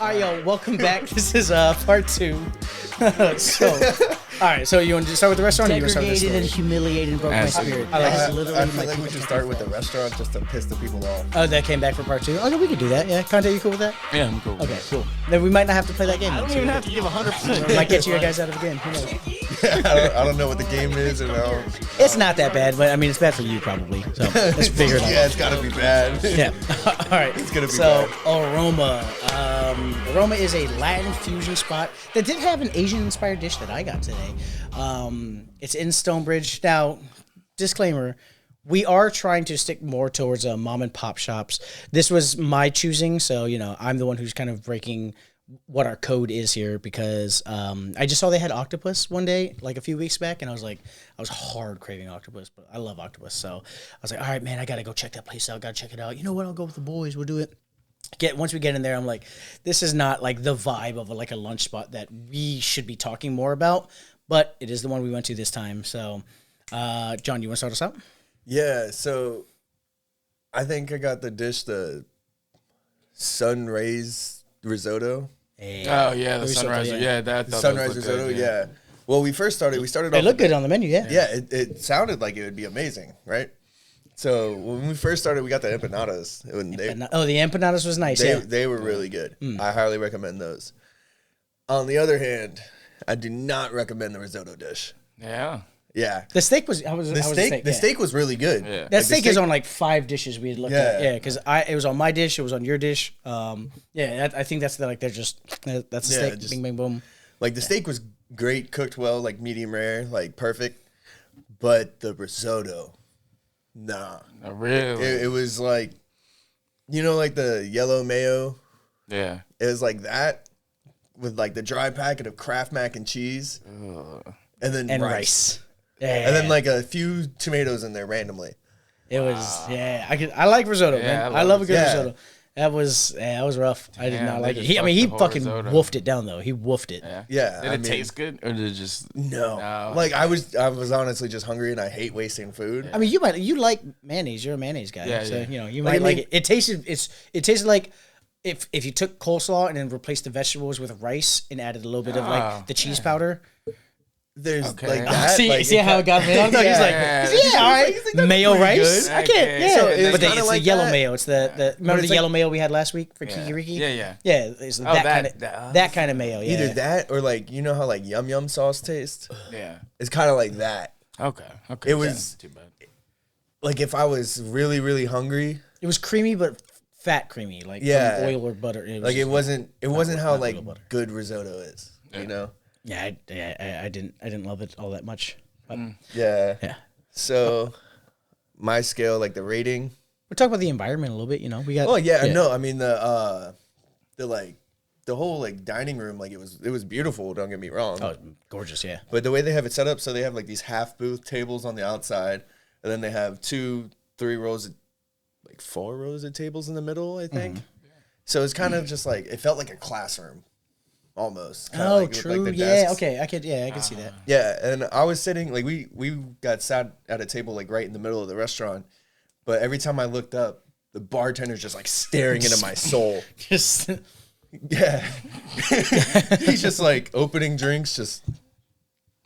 All right, yo, welcome back. This is part 2. All right, so you want to start with the restaurant, or you want to start with the Degraded and story? humiliated and broke my spirit. That's literally I feel my like we should start with the restaurant just to piss the people off. Oh, that came back for part 2. Okay, we could do that. Yeah, Conte, you cool with that? Yeah, I'm cool. Okay, cool. Then we might not have to play that game. I don't even have to give 100%. Might get you guys out of the game. Who knows? I don't know what the game is, and It's not that bad, but I mean, it's bad for you probably. So let's figure it out. yeah, it's gotta be bad. Yeah. All right. It's gonna be so bad. Aroma. Aroma is a Latin fusion spot that did have an Asian-inspired dish that I got today. It's in Stonebridge. Now, disclaimer: we are trying to stick more towards mom and pop shops. This was my choosing, so I'm the one who's kind of breaking what our code is here because I just saw they had octopus one day, like a few weeks back, and I was hard craving octopus, but I love octopus, so I was like, all right, man, I gotta go check that place out. Gotta check it out. You know what? I'll go with the boys. We'll do it. Once we get in there, I'm like, this is not like the vibe of like a lunch spot that we should be talking more about, but it is the one we went to this time. So, John, you want to start us out? Yeah, so I think I got the dish, the sun rays risotto. Hey. Oh yeah, the Risotto, sunrise. Yeah, that Sunrise risotto, yeah. Well, we started It off looked with good on the menu, yeah. Yeah, it sounded like it would be amazing, right? So when we first started, we got the empanadas. The empanadas was nice. They were really good. I highly recommend those. On the other hand, I do not recommend the risotto dish. Yeah. Yeah. The steak was. The steak was really good. Yeah. That steak is on like 5 dishes we had looked at. Yeah, because it was on my dish, it was on your dish. I think that's that's the steak. just- Bing, bang, boom. Like the steak was great, cooked well, like medium rare, like perfect. But the risotto, nah. Oh, really? It was like, like the yellow mayo. Yeah. It was like that with like the dry packet of Kraft mac and cheese, and then rice. Yeah, And then like a few tomatoes in there randomly. it was. Yeah, I like risotto, man. I love a good risotto. That was rough. I did Damn, not they like it. just He fucked the whole fucking risotto. woofed it down though. He woofed it. Yeah, Did it taste good, or did it just No. Like I was honestly just hungry, and I hate wasting food. I mean, you like mayonnaise. You're a mayonnaise guy, Yeah, so yeah. you might like it. It tasted like if you took coleslaw and then replaced the vegetables with rice and added a little bit of like the cheese powder. There's Okay. like that. See like, how it got me? He's like, all right, that's mayo pretty rice. good. I can't. Okay. Yeah, So it's but kinda it's like the yellow that. mayo. It's the remember the it's like- yellow mayo we had last week for Kikiriki? Yeah. Yeah, it's that kind of mayo. Yeah. Either that or like how like yum yum sauce tastes. Yeah. It's kind of like that. Okay. It was too bad. like if I was really really hungry, It was creamy, but fat creamy, like Yeah. from oil or butter. it wasn't how not like real butter. good risotto is. Yeah, I didn't love it all that much. But Yeah. yeah, So my scale, like the rating. we'll talk about the environment a little bit. We got. Oh yeah, no, I mean the whole like dining room, like it was beautiful. Don't get me wrong. Oh, gorgeous! Yeah. But the way they have it set up, so they have like these half booth tables on the outside, and then they have 2-3 rows of, like 4 rows of tables in the middle, I think. So it's kind of just like, it felt like a classroom almost. Kinda Oh, like, with, true. like, the Yeah. desks. Okay. I can see that. Yeah, and I was sitting, like we got sat at a table like right in the middle of the restaurant, but every time I looked up, the bartender's just like staring into my soul. Just Yeah. He's just like opening drinks, just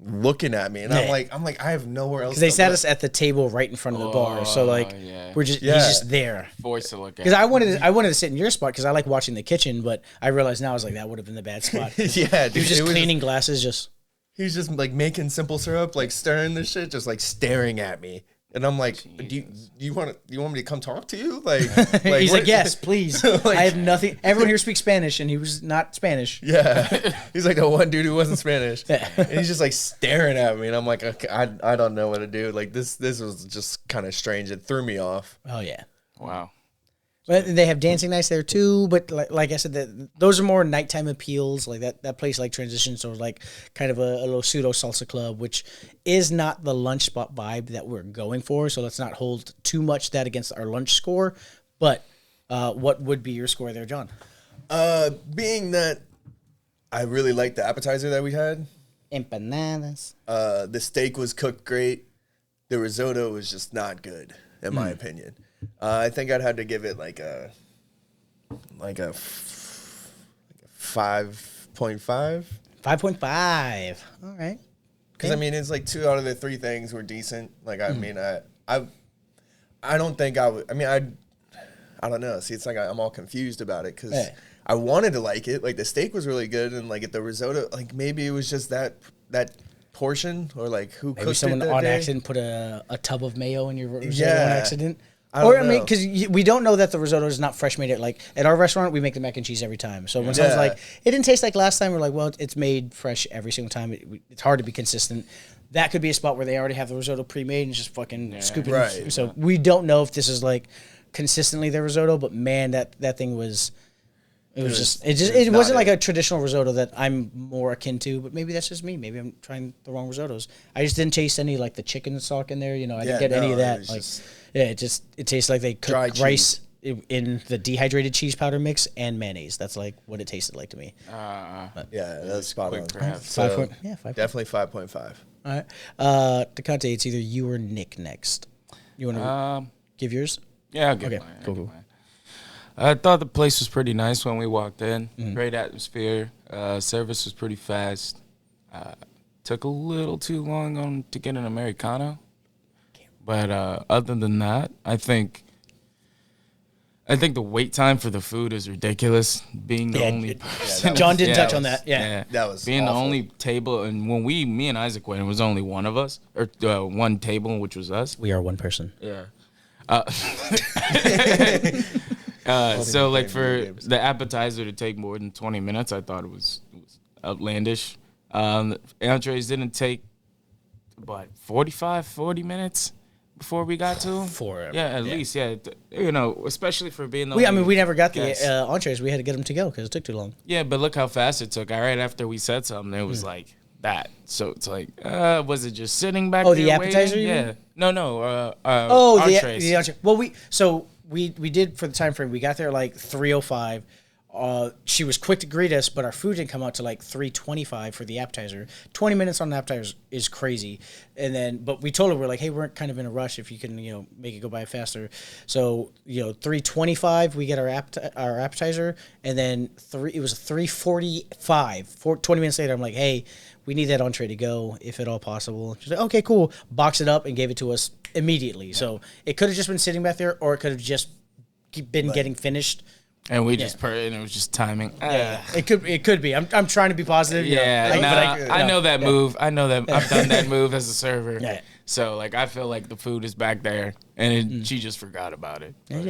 looking at me, and I'm like, I have nowhere else. because they to sat look. us at the table right in front of the bar, so like yeah. he's Yeah. just there. Voice to look at. Because I wanted to sit in your spot because I like watching the kitchen, but I realized now I was like that would have been the bad spot. He Yeah, dude, was just it was cleaning glasses, just. He's just like making simple syrup, like stirring this shit, just like staring at me, and I'm like, do you want me to come talk to you? Like He's what- like, yes, please. Like- I have nothing. Everyone here speaks Spanish, and he was not Spanish. Yeah, he's like the one dude who wasn't Spanish, Yeah. and he's just like staring at me, and I'm like, okay, I don't know what to do. Like this was just kind of strange. It threw me off. Oh yeah. Wow. But they have dancing nights there too. But like I said, those are more nighttime appeals. Like that place like transitions to like kind of a little pseudo salsa club, which is not the lunch spot vibe that we're going for. So let's not hold too much that against our lunch score. But what would be your score there, John? Being that I really liked the appetizer that we had. Empanadas. The steak was cooked great. The risotto was just not good, in my opinion. I think I'd have to give it like a 5.5. 5.5. All right. Because I mean, it's like 2 out of the 3 things were decent. Like I mean, I don't think I would. I mean, I don't know. See, it's like I'm all confused about it because I wanted to like it. Like the steak was really good, and like at the risotto, like maybe it was just that portion, or like who Maybe cooked someone it that on day. accident put a tub of mayo in your risotto Yeah. on accident. I don't I mean, know. because we don't know that the risotto is not fresh made. Like at our restaurant, we make the mac and cheese every time. So when someone's like, "It didn't taste like last time," we're like, "Well, it's made fresh every single time." It's hard to be consistent. That could be a spot where they already have the risotto pre-made and just fucking scoop it. Right. So we don't know if this is like consistently their risotto, but man, that thing was. It wasn't like a traditional risotto that I'm more akin to, but maybe that's just me. Maybe I'm trying the wrong risottos. I just didn't taste any like the chicken stock in there. You know, I didn't get any of that. Like, it tastes like they cooked rice in the dehydrated cheese powder mix and mayonnaise. That's like what it tasted like to me. Yeah, that's spot on. perhaps. 5 Definitely 5.5. All right, DeConte, it's either you or Nick next. You want to give yours? Yeah, I'll give Okay, mine. cool. I thought the place was pretty nice when we walked in. Great atmosphere. Service was pretty fast. Took a little too long to get an Americano. But other than that, I think the wait time for the food is ridiculous. Being the only person. John didn't touch on that. Yeah. That was being awful. the only table. And when me and Isaac went, it was only one of us, or one table, which was us. We are one person. Yeah. So like for the appetizer to take more than 20 minutes, I thought it was outlandish. Entrees didn't take about 40 minutes before we got to them. At least, yeah. You know, especially for being the only We never got guest. the entrees. We had to get them to go because it took too long. Yeah, but look how fast it took. Right after we said something, it was like that. So it's like, was it just sitting back there the appetizer, waiting? you Yeah. mean? No. The entrees. entree. Well, we did for the time frame. We got there like 3:05. She was quick to greet us, but our food didn't come out to like 3:25 for the appetizer. 20 minutes on the appetizer is crazy. And then, but we told her, we're like, hey, we're kind of in a rush if you can, make it go by faster. So, 3:25 we get our appetizer, and then it was 3:45. 20 minutes later, I'm like, hey, we need that entree to go if at all possible. She's like, okay, cool. Box it up and gave it to us immediately. Yeah. So it could have just been sitting back there, or it could have just been getting finished. And we just and it was just timing. It could be. I'm trying to be positive. I know that move. I know that I've done that move as a server. Yeah. So like I feel like the food is back there, and she just forgot about it. But,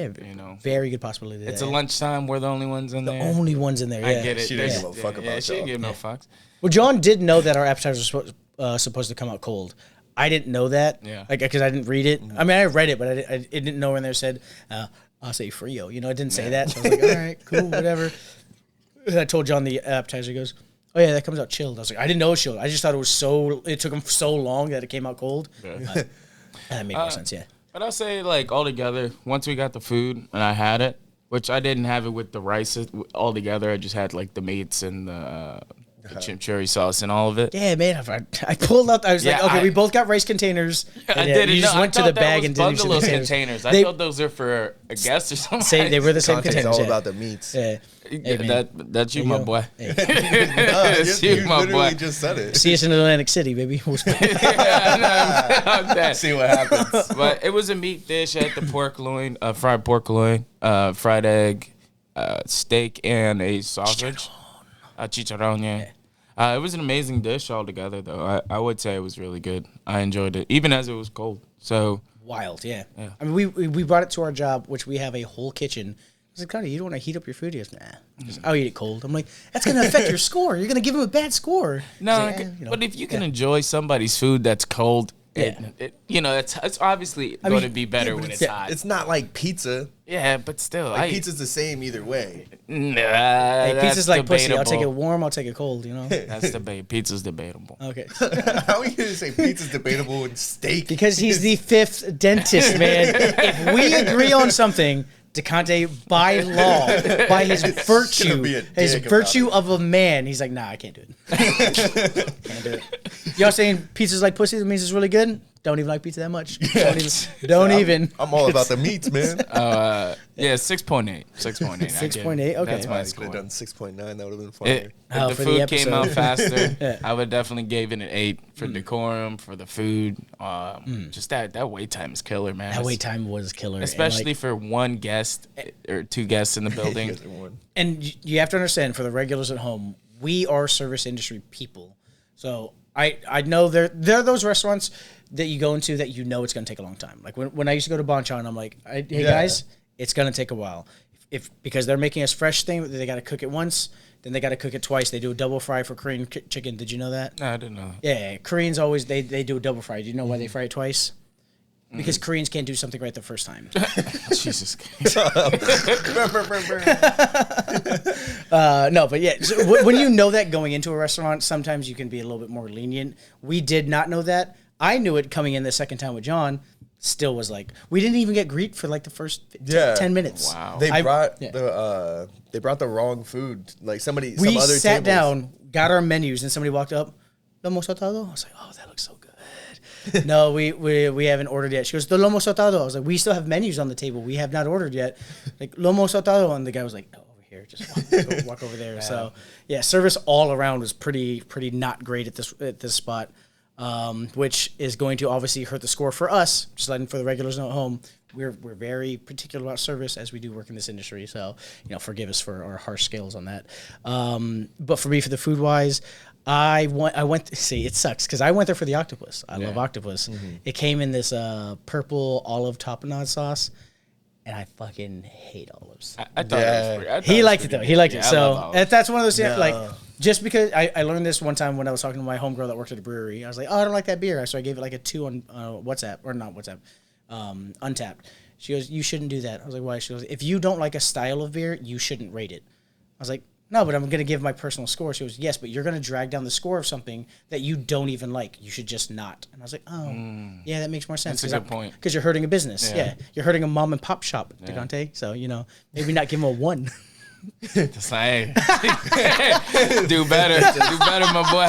very good possibility. It's a lunchtime. We're the only ones in there. The only ones in there. Yeah. I get it. She didn't give a fuck about she didn't give no fucks. Well, John did know that our appetizers were supposed to come out cold. I didn't know that. Yeah. Because I didn't read it. I mean, I read it, but I didn't know when they said, I'll say Frio. It didn't say that. So I was like, all right, cool, whatever. And I told John the appetizer. He goes, oh, yeah, that comes out chilled. I was like, I didn't know it was chilled. I just thought it took him so long that it came out cold. Yeah. That made more sense, yeah. But I'll say, like, altogether, once we got the food and I had it, which I didn't have it with the rice all together. I just had, like, the meats and the chimichurri sauce and all of it. Yeah, man. I pulled out. I was like, okay, we both got rice containers. I didn't You just know. went I to the thought bag that and was didn't Bungalow use the containers. I They- thought those were for a guest or something. They were the same Context containers. all yeah. about the meats. Yeah. Hey, man. That's you, There my you go. boy. Hey. That's you, my literally boy. just said it. See us in Atlantic City, baby. We'll spend- See what happens. But it was a meat dish. I had the pork loin, fried pork loin, fried egg, steak, and a sausage. Chicharron, yeah. It was an amazing dish altogether, though. I would say it was really good. I enjoyed it, even as it was cold. So Wild, yeah. I mean, we brought it to our job, which we have a whole kitchen. I was like, Connie, you don't want to heat up your food? He goes, nah. He goes, I'll eat it cold. I'm like, that's going to affect your score. You're going to give him a bad score. no, He's like, but if you can enjoy somebody's food that's cold, it's obviously going to be better when it's hot. It's not like pizza. Yeah, but still, Like pizza's the same either way. Nah, Hey, pizza's like pussy. I'll take it debatable. warm. I'll take it cold, That's debatable. Pizza's debatable. Okay. How are you gonna say pizza's debatable and steak? Because he's the fifth dentist, man. If we agree on something, DeConte, by law, by his virtue, be a his dick virtue of a man, he's like, nah, I can't do it. Can't do it. Y'all saying pizza's like pussy? That means it's really good? don't even like pizza that much. Don't even. I'm all about the meats, man. Yeah, 6.8. 6.8. 6.8. Okay. That's my I could score. have done 6.9. That would have been funny. If the for the food came out episode. faster, Yeah. I would definitely gave it an 8 for decorum, for the food. Just that wait time is killer, man. That wait time was killer. And, Especially like, for one guest or two guests in the You building. guys are one. and you have to understand, for the regulars at home, we are service industry people. So I know there are those restaurants that you go into that you know it's going to take a long time. Like when I used to go to Bonchon, I'm like, hey guys, it's going to take a while. Because they're making us fresh thing, they got to cook it once, then they got to cook it twice. They do a double fry for Korean chicken. Did you know that? No, I didn't know. Yeah, Koreans always they do a double fry. Do you know why they fry it twice? Because Koreans can't do something right the first time. Jesus Christ. No, but yeah, so when you know that going into a restaurant, sometimes you can be a little bit more lenient. We did not know that. I knew it coming in the second time with John. Still was like, we didn't even get greet for like the first 10 minutes. Wow. They brought yeah. the wrong food. Like some other We tables. sat down, got our menus, and somebody walked up. Lomo saltado? I was like, oh, that looks so good. No, we haven't ordered yet. She goes, the lomo saltado. I was like, we still have menus on the table. We have not ordered yet. Like, lomo saltado. And the guy was like, no, over here. Just walk over there. So, yeah, service all around was pretty not great at this spot, which is going to obviously hurt the score for us. Just letting for the regulars know at home, we're very particular about service as we do work in this industry. So, forgive us for our harsh scales on that. But for me, for the food wise, I went. See, it sucks because I went there for the octopus. I love octopus. It came in this purple olive tapenade sauce, and I fucking hate olives. I thought it was pretty. He liked it though. He liked it. I So love olives. that's one of those things. Like, just because I learned this one time when I was talking to my homegirl that worked at a brewery. I was like, oh, I don't like that beer. So I gave it like a 2 on WhatsApp, or not WhatsApp, Untapped. She goes, you shouldn't do that. I was like, why? She goes, if you don't like a style of beer, you shouldn't rate it. I was like, no, but I'm going to give my personal score. She goes, yes, but you're going to drag down the score of something that you don't even like. You should just not. And I was like, oh, yeah, that makes more sense. That's a good point. Because you're hurting a business. Yeah. Yeah. You're hurting a mom and pop shop, Degante. So, maybe not give them a 1. Just like, do better, my boy.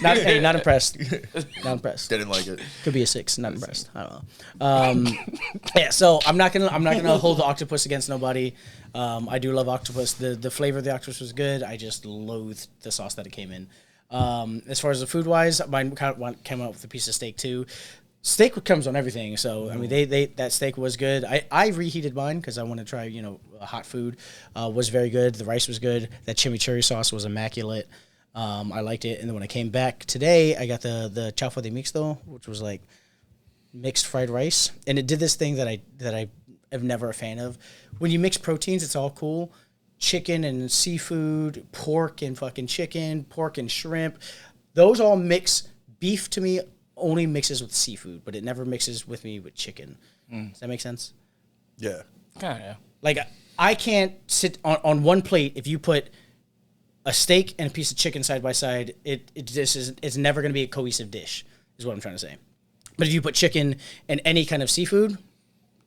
Not impressed. Not impressed. Didn't like it. Could be a 6. Not impressed. I don't know. Yeah. So I'm not gonna hold the octopus against nobody. I do love octopus. The flavor of the octopus was good. I just loathed the sauce that it came in. As far as the food wise, mine came out with a piece of steak too. Steak comes on everything, so I mean, they that steak was good. I reheated mine because I want to try hot food. Was very good. The rice was good. That chimichurri sauce was immaculate. I liked it. And then when I came back today, I got the chaufa de mixto, which was like mixed fried rice, and it did this thing that I am never a fan of. When you mix proteins, it's all cool. Chicken and seafood, pork and fucking chicken, pork and shrimp, those all mix. Beef to me only mixes with seafood, but it never mixes with me with chicken. Does that make sense? Yeah. Kind of. Like, I can't sit on one plate. If you put a steak and a piece of chicken side by side, it's never going to be a cohesive dish, is what I'm trying to say. But if you put chicken and any kind of seafood,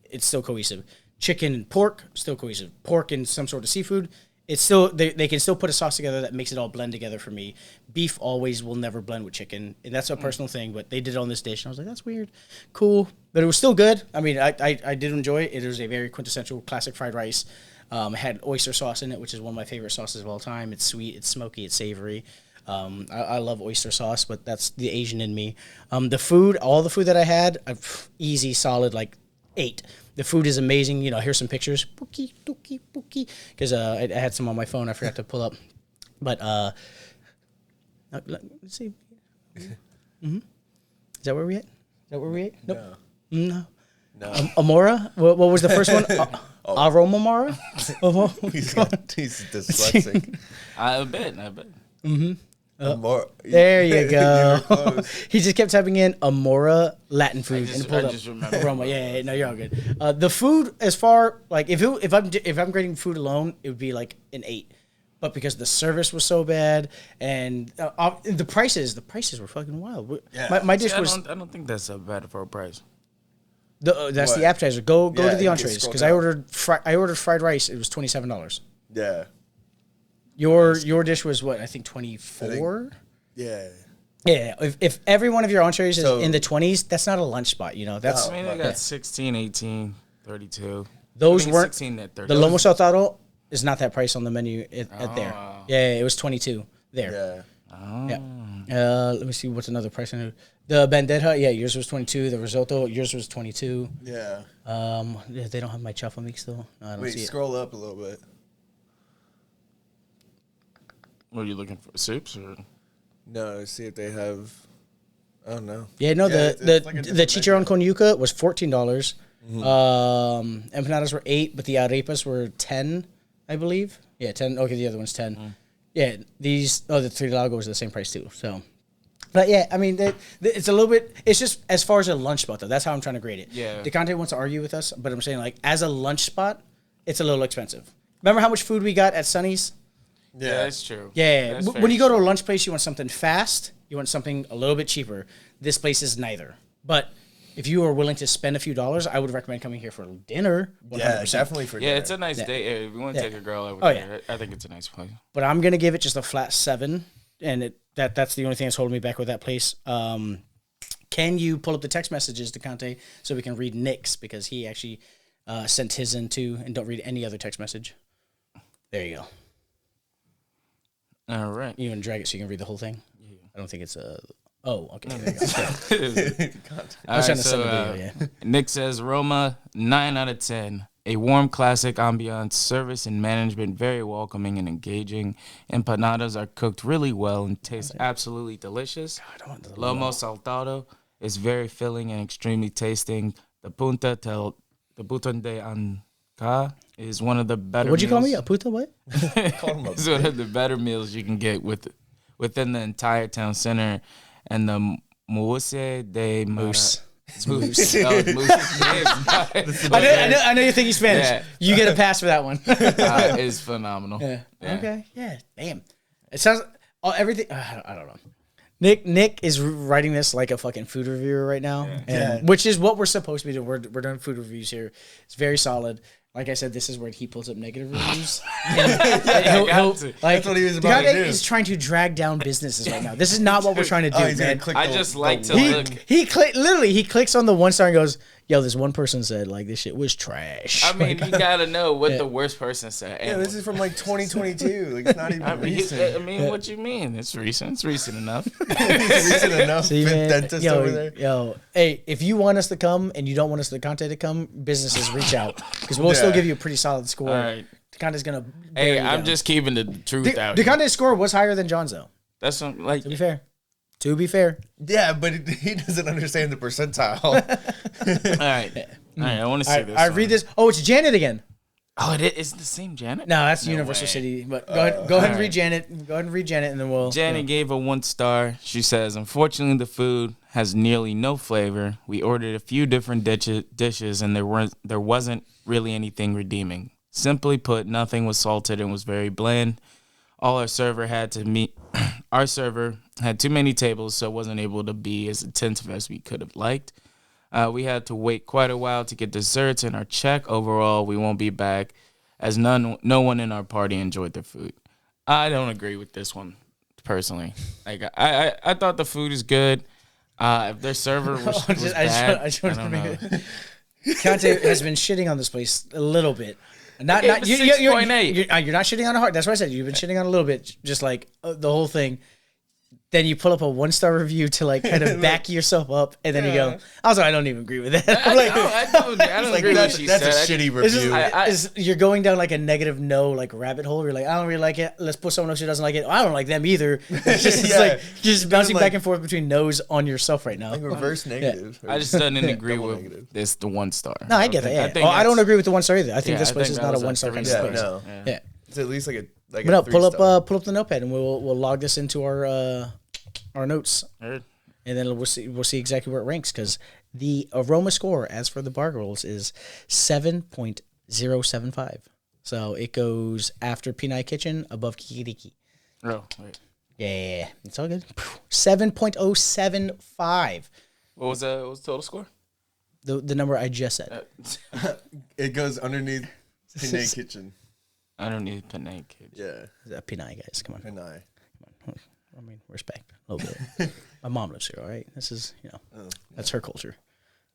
it's still cohesive. Chicken and pork, still cohesive. Pork and some sort of seafood, it's still they can still put a sauce together that makes it all blend together for me. Beef always will never blend with chicken, and that's a personal thing. But they did it on this dish, and I was like, that's weird, cool, but it was still good. I mean, I did enjoy it. It was a very quintessential classic fried rice. It had oyster sauce in it, which is one of my favorite sauces of all time. It's sweet, it's smoky, it's savory. I love oyster sauce, but that's the Asian in me. The food, all the food that I had, easy, solid, like 8. The food is amazing. Here's some pictures. Pookie, dookie, pookie. Because I had some on my phone I forgot to pull up. But, let's see. Mm-hmm. Is that where we at? Nope. No. Amora? What was the first one? Aroma Mara? He's dyslexic. I bet. Mm-hmm. More, There you go. close. He just kept typing in Amora Latin food I and it pulled up just remember. Aroma. Yeah, no, you're all good. The food, as far like if I'm grading food alone, it would be like an 8. But because the service was so bad and the prices were fucking wild. Yeah. My dish See, was I don't think that's so bad for a price. that's What? the appetizer. Go Yeah, to the you entrees scroll because down. I ordered fried rice. It was $27. Yeah. Your dish was what? I think 24. Yeah. Yeah, if every one of your entrees is So- in the 20s, that's not a lunch spot. You know, that's I mean, they got 16, 18, 32. those I mean, weren't 16 at 30. the lomo saltado is not that price on the menu at there. Oh. Yeah, it was 22 there. Yeah. Yeah. Let me see what's another price. The bandeja, yeah, yours was 22. The risotto, yours was 22. Yeah. Yeah, they don't have my chuffle meat still. No, I don't Wait, see it. scroll up a little bit. What are you looking for? Soups or? No, see if they have. I don't know. Yeah, no, Yeah, the it's like a the different chicharron con yuca was $14. Empanadas were 8, but the arepas were 10, I believe. Yeah, 10. Okay, the other one's 10. Yeah, the three lagos are the same price too. So, but yeah, I mean, it's a little bit. It's just as far as a lunch spot though. That's how I'm trying to grade it. Yeah. DeConte wants to argue with us, but I'm saying like as a lunch spot, it's a little expensive. Remember how much food we got at Sonny's? Yeah, that's true. Yeah, That's when you go very to a lunch place, you want something fast. You want something a little bit cheaper. This place is neither. But if you are willing to spend a few dollars, I would recommend coming here for dinner. 100%. Yeah, definitely for Yeah, dinner. it's a nice day. If you want to take a girl over Oh, there, I think it's a nice place. But I'm gonna give it just a flat 7, and that's the only thing that's holding me back with that place. Can you pull up the text messages to Conte so we can read Nick's because he actually sent his in too, and don't read any other text message. There you go. All right. You want to drag it so you can read the whole thing? Yeah. I don't think it's a. Oh, okay. There you go. I was trying to send the video. Yeah. Nick says Roma 9 out of 10. A warm, classic ambiance, service and management very welcoming and engaging. Empanadas are cooked really well and taste absolutely delicious. Lomo saltado is very filling and extremely tasting. The puton de anca is one of the better. What'd you call me? meals- A puta what? It's one of the better meals you can get within the entire town center. And the moose de Moose. It's moose. Oh, it's moose. I know you're thinking Spanish. Yeah. You get a pass for that one. Is phenomenal. Yeah. Yeah. Okay. Yeah. Damn. It sounds everything. I don't know. Nick is writing this like a fucking food reviewer right now, which is what we're supposed to be doing. We're doing food reviews here. It's very solid. Like I said, this is where he pulls up negative reviews. He'll, That's what he was about to Conte do. is trying to drag down businesses right now. This is not what we're trying to do, He's gonna man. click I the- just the like to link. look. He clicks on the 1 star and goes, "Yo, this one person said like this shit was trash." I mean, you gotta know what the worst person said. Yeah, And this is from like 2022. Like it's not even I mean, recent. what you mean? It's recent. It's recent enough. It's recent enough. See, Fit man, dentist over there. Hey, if you want us to come and you don't want us the Conte to come, businesses reach out because we'll still Yeah. give you a pretty solid score. All right. Conte's gonna. Hey, bear you I'm down. just keeping the truth out. The here. Conte score was higher than John's though. That's something like. To be fair. To be fair. Yeah, but he doesn't understand the percentile. All right. I want to see this. I one. read this. Oh, it's Janet again. Oh, it is the same Janet. No, that's No Universal way. City. But go ahead and read alright. Janet. Go ahead and read Janet, and then we'll. Janet gave a 1 star. She says, unfortunately, the food has nearly no flavor. We ordered a few different dishes, and there wasn't really anything redeeming. Simply put, nothing was salted and was very bland. Our server had too many tables, so wasn't able to be as attentive as we could have liked. We had to wait quite a while to get desserts and our check. Overall, we won't be back, as no one in our party enjoyed the food. I don't agree with this one, personally. Like I thought the food is good. If their server was bad, I don't know. Conte has been shitting on this place a little bit. Not gave it you, 6.8. you're not shitting on it hard. That's what I said. You've been shitting on it a little bit, just like the whole thing. Then you pull up a 1 star review to like kind of back yourself up, and then you go, "Also, I don't even agree with that." I'm like, I don't Like agree with what that's she a said. shitty It's just, review. you're going down like a negative no like rabbit hole. You're like, I don't really like it. Let's put someone else who doesn't like it. I don't like them either. It's just it's Yeah. like you're just bouncing like- back and forth between no's on yourself right now. Like reverse negative. I just didn't agree Double with negative. this. The 1 star. No, I get that. Yeah. I don't agree with the 1 star either. I think this place is not a 1 star kind of Yeah, place. no. Yeah. It's at least like a But no, a 3-star. pull up the notepad and we'll log this into our notes, Heard. and then we'll see exactly where it ranks because the Aroma score as for the Bargoyles is 7.075. So it goes after Pinay Kitchen, above Kikiriki. Oh, wait. Yeah, it's all good. 7.075. What was the total score? The number I just said. It goes underneath Pinay Kitchen. I don't need Panay Kids. Yeah. Pinay, guys, come on. Pinay. I mean, respect a little bit. My mom lives here, all right? This is, that's her culture.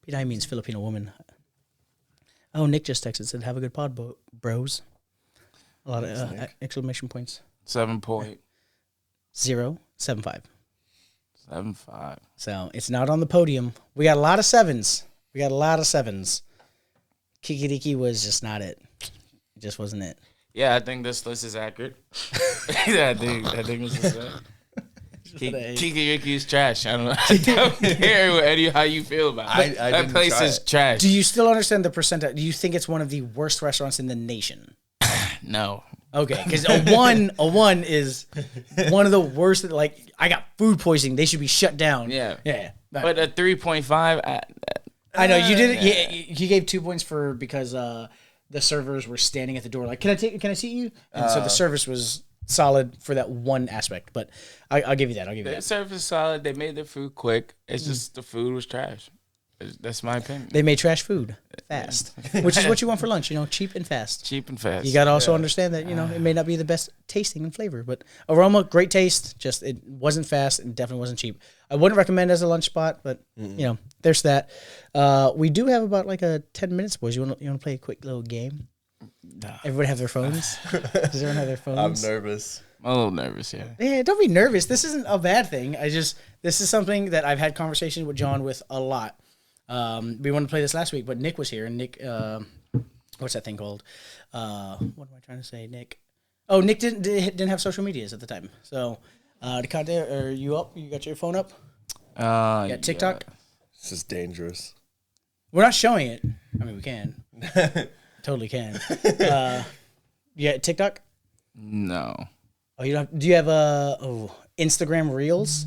Pinay means Filipino woman. Oh, Nick just texted, said, have a good pod, bros. A lot of exclamation points. 7.75. 7.5. So it's not on the podium. We got a lot of sevens. Kikiriki was just not it. It just wasn't it. Yeah, I think this list is accurate. I think this is it. Kikiriki is trash. I don't care how you feel about it. That place is trash. Do you still understand the percentile? Do you think it's one of the worst restaurants in the nation? No. Okay, because a one is one of the worst. Like, I got food poisoning. They should be shut down. Yeah. Yeah. But a 3.5. I know you did it. Yeah, you gave 2 points because the servers were standing at the door. Like, can I seat you? And so the service was solid for that one aspect. But I'll give you that. The service is solid. They made their food quick. It's just the food was trash. That's my opinion. They made trash food fast, which is what you want for lunch. Cheap and fast. Cheap and fast. You got to also understand that it may not be the best tasting and flavor, but Aroma, great taste. Just it wasn't fast and definitely wasn't cheap. I wouldn't recommend as a lunch spot, but there's that. We do have about 10 minutes, boys. You want to play a quick little game? Everybody have their phones. Does everyone have their phones? I'm nervous. I'm a little nervous, yeah. Yeah, don't be nervous. This isn't a bad thing. This is something that I've had conversations with John with a lot. We wanted to play this last week, but Nick was here, and Nick, what's that thing called? What am I trying to say, Nick? Oh, Nick didn't have social medias at the time. So, DeConte, are you up? You got your phone up? You got TikTok? Yeah. This is dangerous. We're not showing it. I mean, we can. Totally can. You got TikTok? No. Oh, you don't. Do you have Instagram Reels?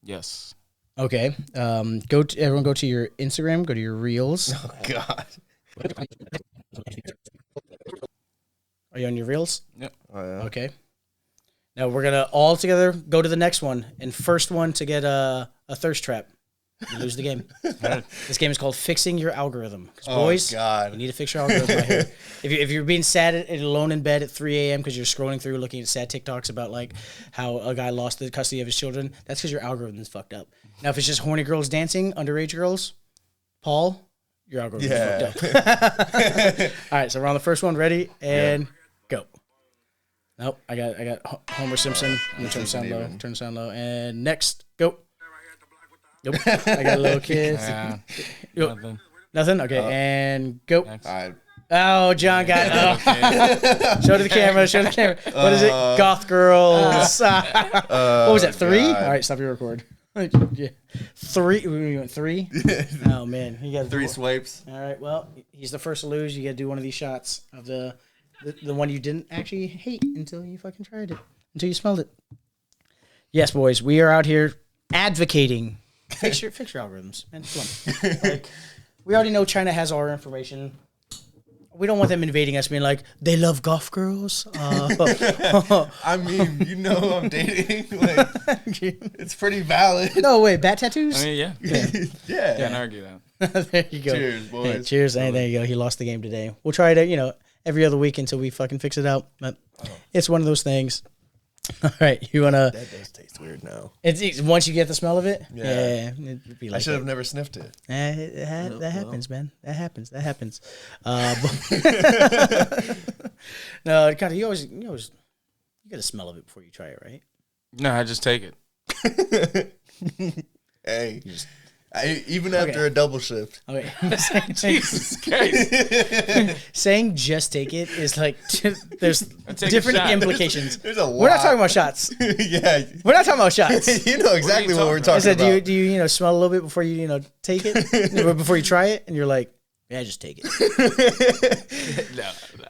Yes. Okay. Everyone go to your Instagram, go to your Reels. Oh God. Are you on your Reels? Yep. Oh, yeah. Okay. Now we're gonna all together go to the next one, and first one to get a thirst trap, you lose the game. This game is called Fixing Your Algorithm. Boys, God. you need to fix your algorithm right here. If you're being sad alone in bed at 3 a.m. because you're scrolling through looking at sad TikToks about how a guy lost the custody of his children, that's because your algorithm is fucked up. Now, if it's just horny girls dancing, underage girls, Paul, your algorithm is fucked up. All right, so we're on the first one. Ready and go. Nope, I got Homer Simpson. I'm gonna turn the sound low. And next, go. Nope, I got a little kid. Nothing. Okay, and go. All right. Oh, John got. Show to the camera. What is it? Goth girls. What was that? 3? God. All right, stop your record. Yeah. 3. We went 3. Oh man, you got 3 swipes. All right. Well, he's the first to lose. You got to do one of these shots of the one you didn't actually hate until you fucking tried it, until you smelled it. Yes, boys, we are out here advocating. Fix your algorithms, man. Come on. We already know China has our information. We don't want them invading us, being like, they love golf girls. I mean, I'm dating. It's pretty valid. No way, bat tattoos. I mean, yeah. Yeah. Can't argue that. There you go. Cheers, boys. Yeah, cheers. Hey, there you go. He lost the game today. We'll try to, every other week until we fucking fix it out. But it's one of those things. All right, you wanna? That does taste weird now. It's once you get the smell of it. Yeah. It'd be like I should have never sniffed it. that happens, man. That happens. No, kind of. You always, you get a smell of it before you try it, right? No, I just take it. Hey, even after a double shift. Okay. Jesus Christ. Saying just take it is there's take a different shot. implications. There's a lot. We're not talking about shots. Yeah. We're not talking about shots. You know exactly what we're I talking said, about. do you smell a little bit before you take it, or before you try it, and you're like, yeah, just take it.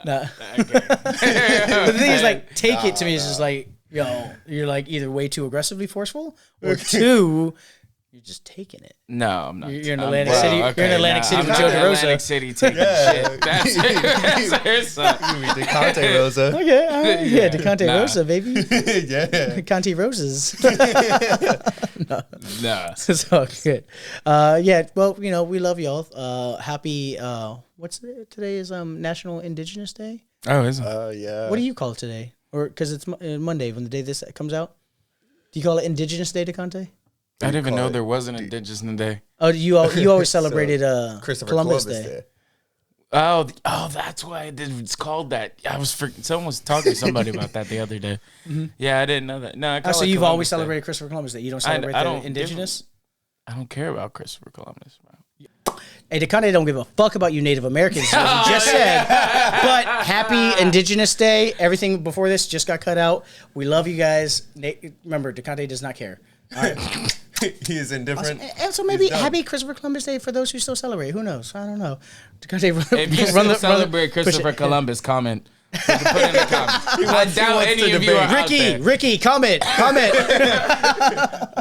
No. But the thing is, take it to me is just you're either way too aggressively forceful, or 2, you're just taking it. No, I'm not. You're in Atlantic City. You're in Atlantic City with Joe DeRosa. Atlantic City taking shit. That's You mean DeConte Rosa? Okay, yeah, DeConte Rosa, baby. Yeah. DeConte Roses. No. It's all good. Yeah, well, we love y'all. Happy, what's it? Today is National Indigenous Day. Oh, is it? Yeah. What do you call it today? Or because it's Monday when the day this comes out? Do you call it Indigenous Day, DeConte? I didn't even know there was an Indigenous Day. Oh, you always celebrated Christopher Columbus Day. Oh, that's why it's called that. Someone was talking to somebody about that the other day. Yeah, I didn't know that. No, So you've always celebrated Christopher Columbus Day. You don't celebrate the Indigenous? I don't care about Christopher Columbus, bro. Hey, DeConte don't give a fuck about you Native Americans, as you just said. But happy Indigenous Day. Everything before this just got cut out. We love you guys. Remember, DeConte does not care. All right. He is indifferent. And so maybe happy Christopher Columbus Day for those who still celebrate. Who knows? I don't know. DeConte, If you still celebrate Christopher Columbus, comment. You can put in the comments. I doubt any of you are out there. Ricky, comment.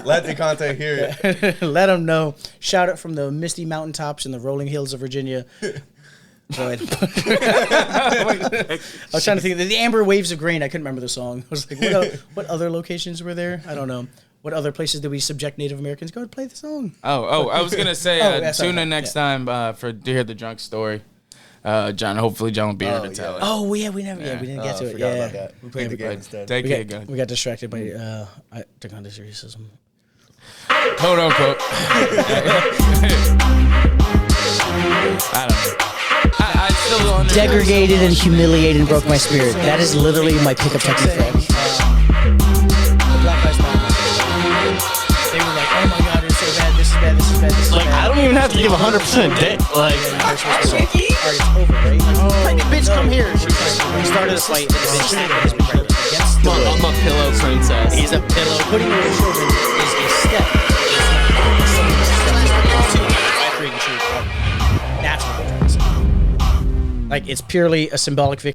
Let DeConte hear it. Let them know. Shout out from the misty mountaintops and the rolling hills of Virginia. Go ahead. I was trying to think. The Amber Waves of Grain. I couldn't remember the song. I was like, what other locations were there? I don't know. What other places did we subject Native Americans? Go ahead, play the song. Oh, I was gonna say tune in next time to hear the drunk story. John, hopefully John will be here to tell it. Oh yeah, we didn't get to it. About that. We played the game instead. We got distracted by DeConte's racism. Quote unquote. I don't know. I still don't understand. Degraded and humiliated and broke my spirit. That is literally my pickup technique. The Black Lives Matter. They were like, oh my god, it's so bad, this is bad, this is bad, this is Like, bad. I don't even have to give 100%. Like, Alright, it's over, right? Like, bitch, come here. We started a fight and the bitch said against the I'm a pillow princess. He's a pillow. Putting your children is a step. It's not creating true. That's what they're trying to say. Like, it's purely a symbolic victory.